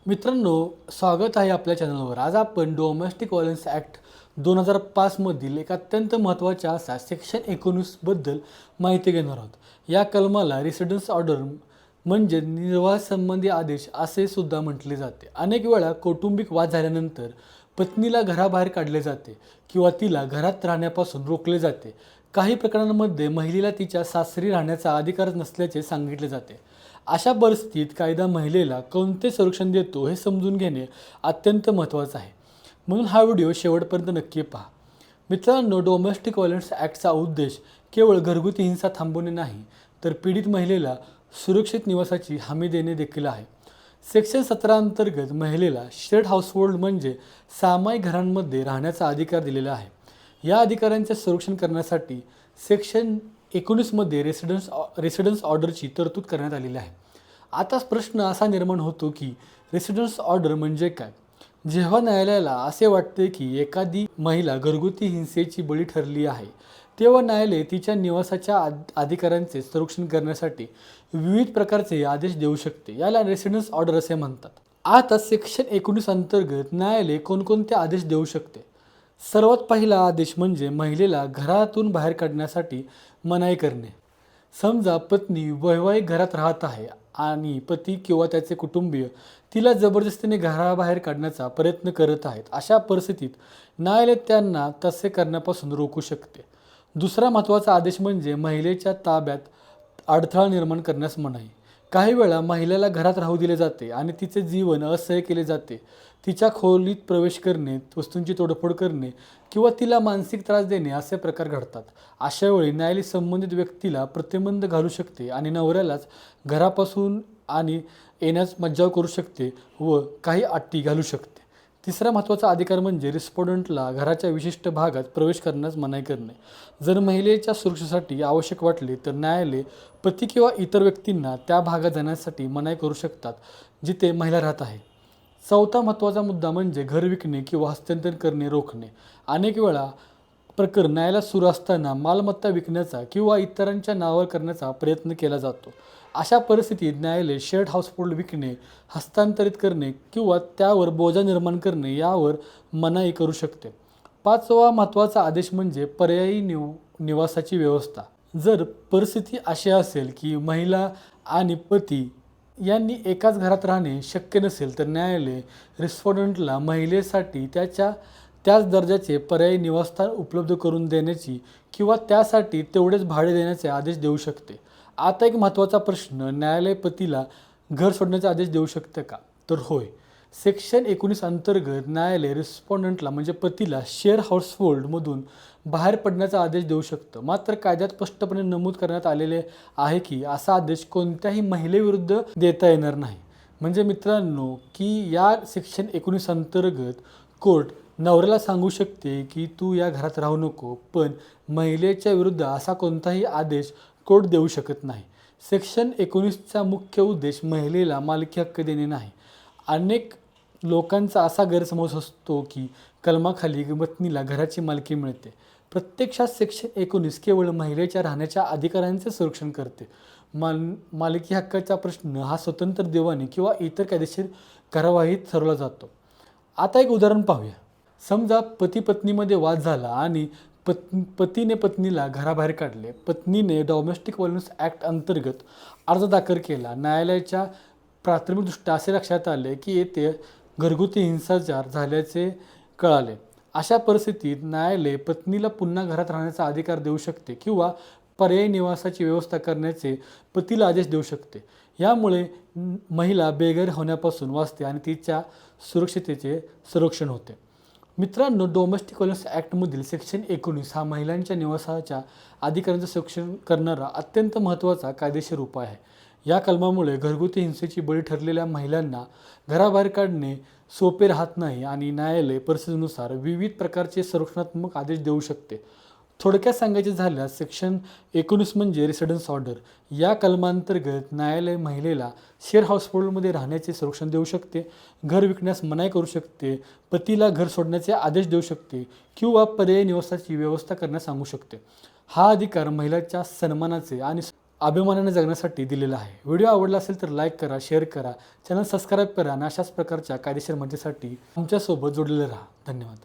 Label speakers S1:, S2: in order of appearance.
S1: मित्रांनो, स्वागत आहे आपल्या चॅनलवर. आज आपण डोमेस्टिक व्हायलन्स ॲक्ट 2005 मधील एक अत्यंत महत्त्वाच्या असा सेक्शन 19 बद्दल माहिती घेणार आहोत. या कलमाला रेसिडेन्स ऑर्डर म्हणजे निर्वाह आदेश असे सुद्धा म्हटले जाते. अनेक वेळा कौटुंबिक वाद झाल्यानंतर पत्नीला घराबाहेर काढले जाते किंवा तिला घरात राहण्यापासून रोखले जाते. काही प्रकरणांमध्ये महिलेला तिच्या सासरी राहण्याचा अधिकारच नसल्याचे सांगितले जाते. अशा परिस्थितीत कायदा महिलेला कोणते संरक्षण देतो हे समजून घेणे अत्यंत महत्त्वाचं आहे. म्हणून हा व्हिडिओ शेवटपर्यंत नक्की पहा. मित्रांनो, डोमेस्टिक व्हायलन्स ॲक्टचा उद्देश केवळ घरगुती हिंसा थांबवणे नाही, तर पीडित महिलेला सुरक्षित निवासाची हमी देणे देखील आहे. सेक्शन 17 अंतर्गत महिलेला शेअर्ड हाऊसहोल्ड म्हणजे सामायिक घरांमध्ये राहण्याचा अधिकार दिलेला आहे. या अधिकारांचे संरक्षण करण्यासाठी सेक्शन 19 मध्ये रेसिडेन्स ऑर्डरची तरतूद करण्यात आलेली आहे. आता प्रश्न असा निर्माण होतो की रेसिडेन्स ऑर्डर म्हणजे काय? जेव्हा न्यायालयाला असे वाटते की एखादी महिला घरगुती हिंसेची बळी ठरली आहे, तेव्हा न्यायालय तिच्या निवासाच्या अधिकारांचे संरक्षण करण्यासाठी विविध प्रकारचे आदेश देऊ शकते. याला रेसिडेन्स ऑर्डर असे म्हणतात. आता सेक्शन 19 अंतर्गत न्यायालय कोणकोणते आदेश देऊ शकते? सर्वात पहिला आदेश म्हणजे महिलेला घरातून बाहेर काढण्यासाठी मनाई करणे. समजा पत्नी वैवाहिक घरात राहत आहे आणि पती किंवा त्याचे कुटुंबीय तिला जबरदस्तीने घराबाहेर काढण्याचा प्रयत्न करत आहेत. अशा परिस्थितीत न्यायालय त्यांना तसे करण्यापासून रोखू शकते. दुसरा महत्त्वाचा आदेश म्हणजे महिलेच्या ताब्यात अडथळा निर्माण करण्यास मनाई. काही वेळा महिलेला घरात राहू दिले जाते आणि तिचे जीवन असह्य केले जाते. तिच्या खोलीत प्रवेश करणे, वस्तूंची तोडफोड करणे किंवा तिला मानसिक त्रास देणे असे प्रकार घडतात. अशा वेळी न्यायालय संबंधित व्यक्तीला प्रतिबंध घालू शकते आणि नवऱ्यालाच घरापासून आणि येण्यास मज्जाव करू शकते व काही अटी घालू शकते. तिसरा महत्त्वाचा अधिकार म्हणजे रिस्पोंडंटला घराच्या विशिष्ट भागात प्रवेश करण्यास मनाई करणे. जर महिलेच्या सुरक्षेसाठी आवश्यक वाटले तर न्यायालय पती किंवा इतर व्यक्तींना त्या भागात जाण्यासाठी मनाई करू शकतात जिथे महिला राहत आहे. चौथा महत्त्वाचा मुद्दा म्हणजे घर विकणे किंवा हस्तांतरण करणे रोखणे. अनेक वेळा प्रकरण न्यायालयात सुरू असताना मालमत्ता विकण्याचा किंवा इतरांच्या नावावर करण्याचा प्रयत्न केला जातो. अशा परिस्थितीत न्यायालय शेअर्ड हाऊसहोल्ड विकणे, हस्तांतरित करणे किंवा त्यावर बोजा निर्माण करणे यावर मनाई करू शकते. पाचवा महत्त्वाचा आदेश म्हणजे पर्यायी निवासाची व्यवस्था. जर परिस्थिती अशी असेल की महिला आणि पती यांनी एकाच घरात राहणे शक्य नसेल, तर न्यायालय रिस्पोंडंटला महिलेसाठी त्याच दर्जाचे पर्यायी निवासस्थान उपलब्ध करून देण्याची किंवा त्यासाठी तेवढेच भाडे देण्याचे आदेश देऊ शकते. आता एक महत्त्वाचा प्रश्न, न्यायालय पतीला घर सोडण्याचा आदेश देऊ शकते का? तर होय. सेक्शन 19 अंतर्गत न्यायालय रिस्पोंडंटला म्हणजे पतीला शेअर हाऊसहोल्डमधून बाहेर पडण्याचा आदेश देऊ शकतं. मात्र कायद्यात स्पष्टपणे नमूद करण्यात आलेले आहे की असा आदेश कोणत्याही महिलेविरुद्ध देता येणार नाही. म्हणजे मित्रांनो, की या सेक्शन 19 अंतर्गत कोर्ट नवऱ्याला सांगू शकते की तू या घरात राहू नको, पण महिलेच्या विरुद्ध असा कोणताही आदेश कोर्ट देऊ शकत नाही. सेक्शन 19चा मुख्य उद्देश महिलेला मालकी हक्क देणे नाही. अनेक लोकांचा असा गैरसमज असतो की कलमाखाली पत्नीला घराची मालकी मिळते. प्रत्यक्षात सेक्शन 19 केवळ महिलेच्या राहण्याच्या अधिकारांचे संरक्षण करते. मालकी हक्काचा प्रश्न हा स्वतंत्र देवाने किंवा इतर कायदेशीर कार्यवाहीत ठरवला जातो. आता एक उदाहरण पाहूया. समजा पती पत्नीमध्ये वाद झाला आणि पतीने पत्नीला घराबाहेर काढले. पत्नीने डोमेस्टिक व्हायलन्स ॲक्ट अंतर्गत अर्ज दाखल केला. न्यायालयाच्या प्राथमिकदृष्ट्या असे लक्षात आले की येथे घरगुती हिंसाचार झाल्याचे कळाले. अशा परिस्थितीत न्यायालय पत्नीला पुन्हा घरात राहण्याचा अधिकार देऊ शकते किंवा पर्यायी निवासाची व्यवस्था करण्याचे पतीला आदेश देऊ शकते. यामुळे महिला बेघर होण्यापासून वाचते आणि तिच्या सुरक्षिततेचे संरक्षण होते. मित्रांनो, डोमेस्टिक व्हायलन्स ॲक्टमधील सेक्शन 19 हा महिलांच्या निवासाच्या अधिकारांचे संरक्षण करणारा अत्यंत महत्त्वाचा कायदेशीर उपाय आहे. या कलमामुळे घरगुती हिंसेची बळी ठरलेल्या महिलांना घराबाहेर काढणे सोपे राहत नाही आणि न्यायालय परिस्थितीनुसार विविध प्रकारचे संरक्षणात्मक आदेश देऊ शकते. थोडक्यात सांगायचे झाल्यास सेक्शन 19 म्हणजे रेसिडेन्स ऑर्डर. या कलमांतर्गत न्यायालय महिलेला शेअर हाऊसहोल्डमध्ये राहण्याचे संरक्षण देऊ शकते, घर विकण्यास मनाई करू शकते, पतीला घर सोडण्याचे आदेश देऊ शकते किंवा पर्यायी निवासाची व्यवस्था करण्यास सांगू शकते. हा अधिकार महिलाच्या सन्मानाचे आणि अभिमानाने जगण्यासाठी दिलेला आहे. व्हिडिओ आवडला असेल तर लाईक करा, शेअर करा, चॅनल सबस्क्राईब करा आणि अशाच प्रकारच्या कायदेशीर माहितीसाठी आमच्यासोबत जोडलेले राहा. धन्यवाद.